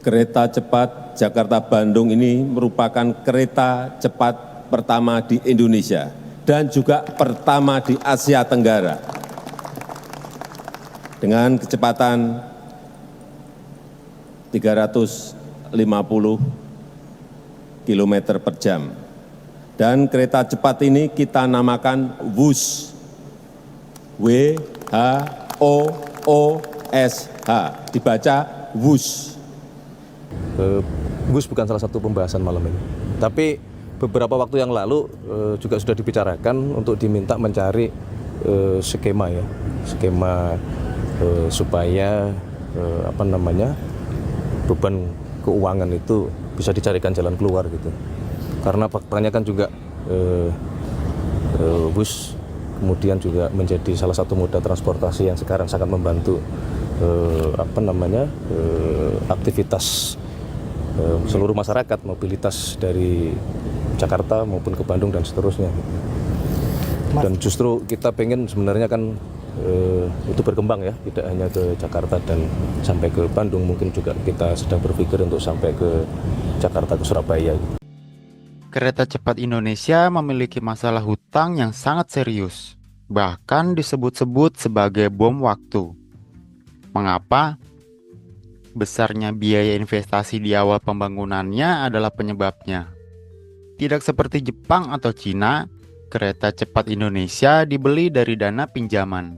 Kereta cepat Jakarta-Bandung ini merupakan kereta cepat pertama di Indonesia dan juga pertama di Asia Tenggara. Dengan kecepatan 350 km per jam. Dan kereta cepat ini kita namakan WUS. W-H-O-O-S-H. Dibaca WUS. WUS bukan salah satu pembahasan malam ini. Tapi beberapa waktu yang lalu juga sudah dibicarakan untuk diminta mencari skema ya. Skema supaya beban keuangan itu bisa dicarikan jalan keluar gitu. Karena faktanya kan juga bus kemudian juga menjadi salah satu moda transportasi yang sekarang sangat membantu aktivitas seluruh masyarakat, mobilitas dari Jakarta maupun ke Bandung dan seterusnya. Dan justru kita pengen sebenarnya kan itu berkembang ya, tidak hanya ke Jakarta dan sampai ke Bandung, mungkin juga kita sedang berpikir untuk sampai ke Jakarta, ke Surabaya. Kereta cepat Indonesia memiliki masalah hutang yang sangat serius, bahkan disebut-sebut sebagai bom waktu. Mengapa? Besarnya biaya investasi di awal pembangunannya adalah penyebabnya. Tidak seperti Jepang atau Cina, kereta cepat Indonesia dibeli dari dana pinjaman.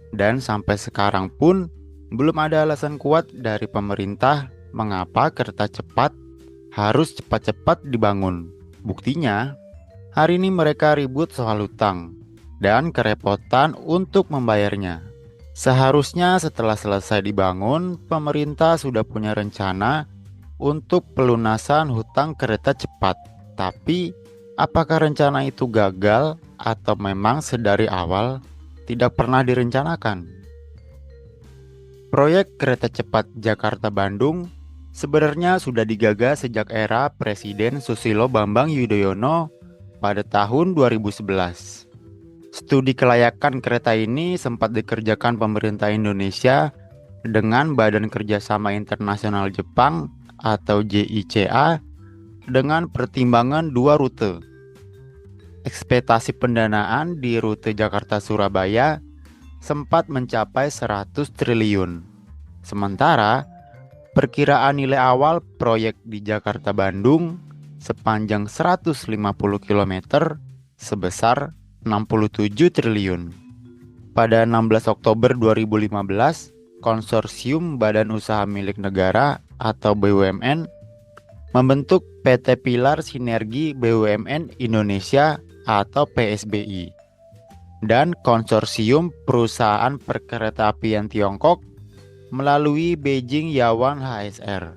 Dan sampai sekarang pun belum ada alasan kuat dari pemerintah mengapa kereta cepat harus cepat-cepat dibangun. Buktinya, hari ini mereka ribut soal hutang dan kerepotan untuk membayarnya. Seharusnya setelah selesai dibangun, pemerintah sudah punya rencana untuk pelunasan hutang kereta cepat. Tapi, apakah rencana itu gagal atau memang sedari awal tidak pernah direncanakan? Proyek kereta cepat Jakarta-Bandung sebenarnya sudah digagas sejak era Presiden Susilo Bambang Yudhoyono pada tahun 2011. Studi kelayakan kereta ini sempat dikerjakan pemerintah Indonesia dengan Badan Kerjasama Internasional Jepang atau JICA dengan pertimbangan 2 rute. Ekspektasi pendanaan di rute Jakarta-Surabaya sempat mencapai 100 triliun. Sementara perkiraan nilai awal proyek di Jakarta-Bandung sepanjang 150 km sebesar 67 triliun. Pada 16 Oktober 2015, Konsorsium Badan Usaha Milik Negara atau BUMN membentuk PT Pilar Sinergi BUMN Indonesia atau PSBI dan Konsorsium Perusahaan Perkeretaapian Tiongkok melalui Beijing Yawan HSR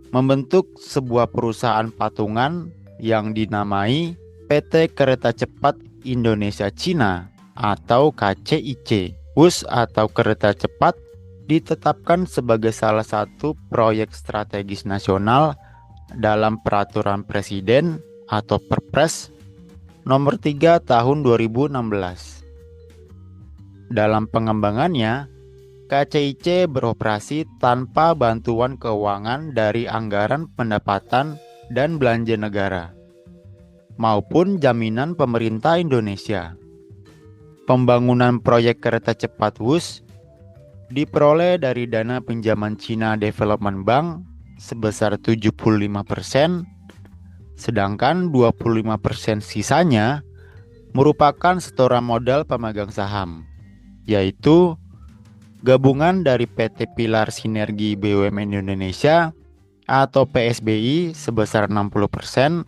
membentuk sebuah perusahaan patungan yang dinamai PT Kereta Cepat Indonesia Cina atau KCIC. WUS atau kereta cepat ditetapkan sebagai salah satu proyek strategis nasional dalam Peraturan Presiden atau Perpres nomor 3 tahun 2016. Dalam pengembangannya, KCIC beroperasi tanpa bantuan keuangan dari anggaran pendapatan dan belanja negara maupun jaminan pemerintah Indonesia. Pembangunan proyek kereta cepat WUS diperoleh dari dana pinjaman China Development Bank sebesar 75%, sedangkan 25% sisanya merupakan setoran modal pemegang saham, yaitu gabungan dari PT Pilar Sinergi BUMN Indonesia atau PSBI sebesar 60%,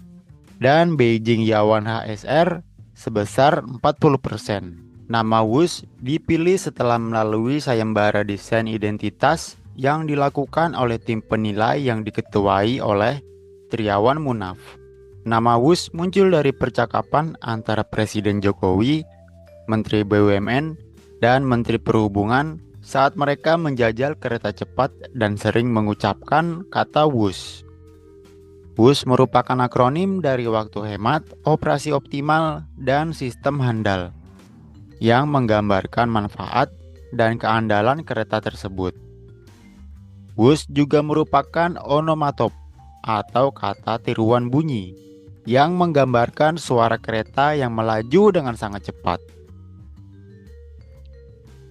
dan Beijing Yawan HSR sebesar 40%. Nama WUS dipilih setelah melalui sayembara desain identitas yang dilakukan oleh tim penilai yang diketuai oleh Triawan Munaf. Nama WUS muncul dari percakapan antara Presiden Jokowi, Menteri BUMN, dan Menteri Perhubungan saat mereka menjajal kereta cepat dan sering mengucapkan kata WUS. WUS merupakan akronim dari waktu hemat, operasi optimal, dan sistem handal yang menggambarkan manfaat dan keandalan kereta tersebut. WUS juga merupakan onomatop atau kata tiruan bunyi yang menggambarkan suara kereta yang melaju dengan sangat cepat.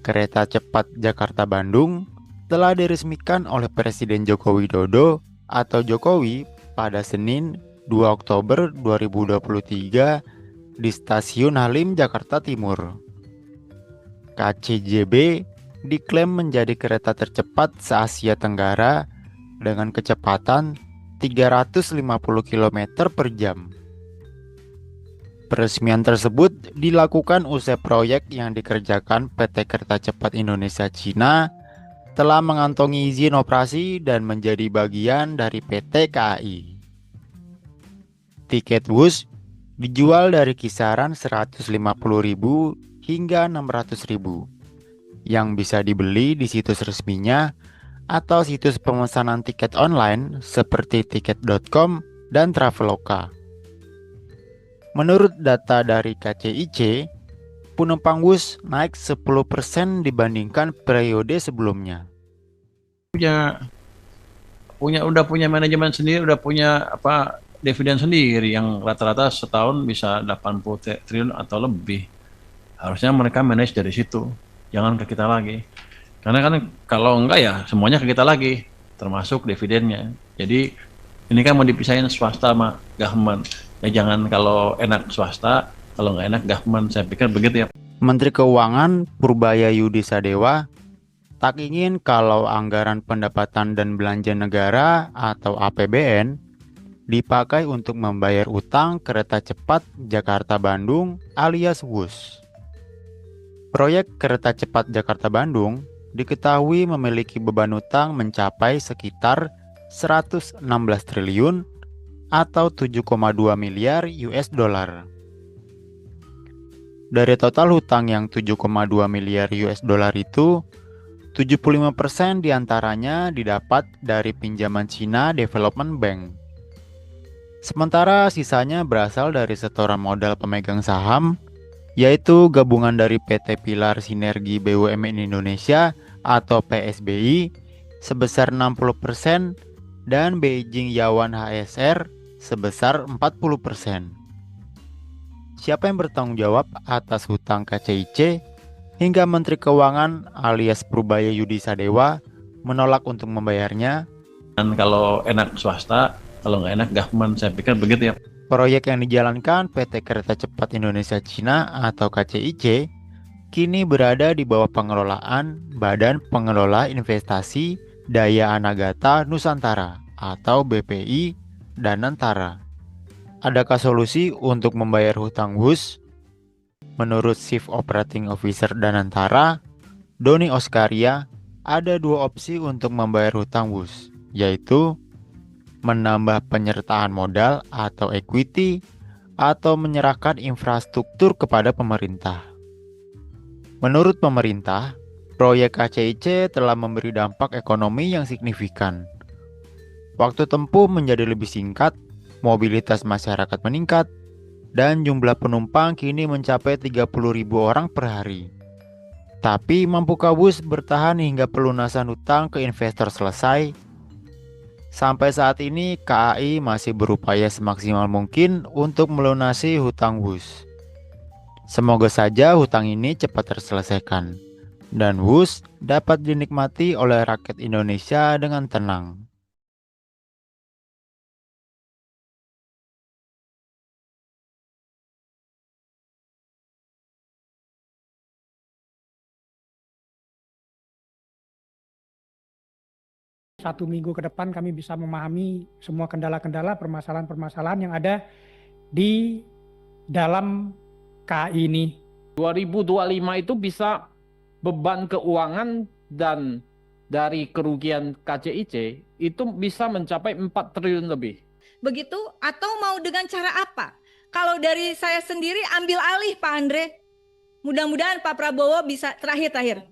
Kereta cepat Jakarta-Bandung telah diresmikan oleh Presiden Joko Widodo atau Jokowi pada Senin 2 Oktober 2023 di Stasiun Halim, Jakarta Timur. KCJB diklaim menjadi kereta tercepat se-Asia Tenggara dengan kecepatan 350 km per jam. Peresmian tersebut dilakukan usai proyek yang dikerjakan PT Kereta Cepat Indonesia Cina telah mengantongi izin operasi dan menjadi bagian dari PT KAI. Tiket WUS dijual dari kisaran 150.000 hingga 600.000 yang bisa dibeli di situs resminya atau situs pemesanan tiket online seperti tiket.com dan Traveloka. Menurut data dari KCIC, penumpang WUS naik 10% dibandingkan periode sebelumnya. Udah punya manajemen sendiri, udah punya dividen sendiri yang rata-rata setahun bisa 80 triliun atau lebih. Harusnya mereka manage dari situ, jangan ke kita lagi. Karena kan kalau enggak ya semuanya ke kita lagi, termasuk dividennya. Jadi ini kan mau dipisahin swasta sama government. Ya jangan kalau enak swasta, kalau nggak enak government. Saya pikir begitu ya. Menteri Keuangan Purbaya Yudi Sadewa tak ingin kalau anggaran pendapatan dan belanja negara atau APBN dipakai untuk membayar utang kereta cepat Jakarta-Bandung alias WUS. Proyek kereta cepat Jakarta-Bandung diketahui memiliki beban utang mencapai sekitar 116 triliun atau 7,2 miliar US dollar. Dari total hutang yang 7,2 miliar US dollar itu, 75% diantaranya didapat dari pinjaman China Development Bank. Sementara sisanya berasal dari setoran modal pemegang saham, yaitu gabungan dari PT Pilar Sinergi BUMN Indonesia atau PSBI sebesar 60% dan Beijing Yawan HSR sebesar 40%. Siapa yang bertanggung jawab atas hutang KCIC hingga Menteri Keuangan alias Purbaya Yudi Sadewa menolak untuk membayarnya? Dan kalau enak swasta, kalau nggak enak government. Saya pikir begitu ya. Proyek yang dijalankan PT Kereta Cepat Indonesia Cina atau KCIC kini berada di bawah pengelolaan Badan Pengelola Investasi Daya Anagata Nusantara atau BPI Danantara. Adakah solusi untuk membayar hutang WUS? Menurut Chief Operating Officer Danantara, Doni Oskaria, ada dua opsi untuk membayar hutang WUS, yaitu menambah penyertaan modal atau equity, atau menyerahkan infrastruktur kepada pemerintah. Menurut pemerintah, proyek KCIC telah memberi dampak ekonomi yang signifikan. Waktu tempuh menjadi lebih singkat, mobilitas masyarakat meningkat, dan jumlah penumpang kini mencapai 30.000 orang per hari. Tapi mampukah WUS bertahan hingga pelunasan hutang ke investor selesai? Sampai saat ini KAI masih berupaya semaksimal mungkin untuk melunasi hutang WUS. Semoga saja hutang ini cepat terselesaikan dan WUS dapat dinikmati oleh rakyat Indonesia dengan tenang. Satu minggu ke depan kami bisa memahami semua kendala-kendala, permasalahan-permasalahan yang ada di dalam KAI ini. 2025 itu bisa beban keuangan dan dari kerugian KCIC itu bisa mencapai 4 triliun lebih. Begitu atau mau dengan cara apa? Kalau dari saya sendiri ambil alih Pak Andre. Mudah-mudahan Pak Prabowo bisa terakhir.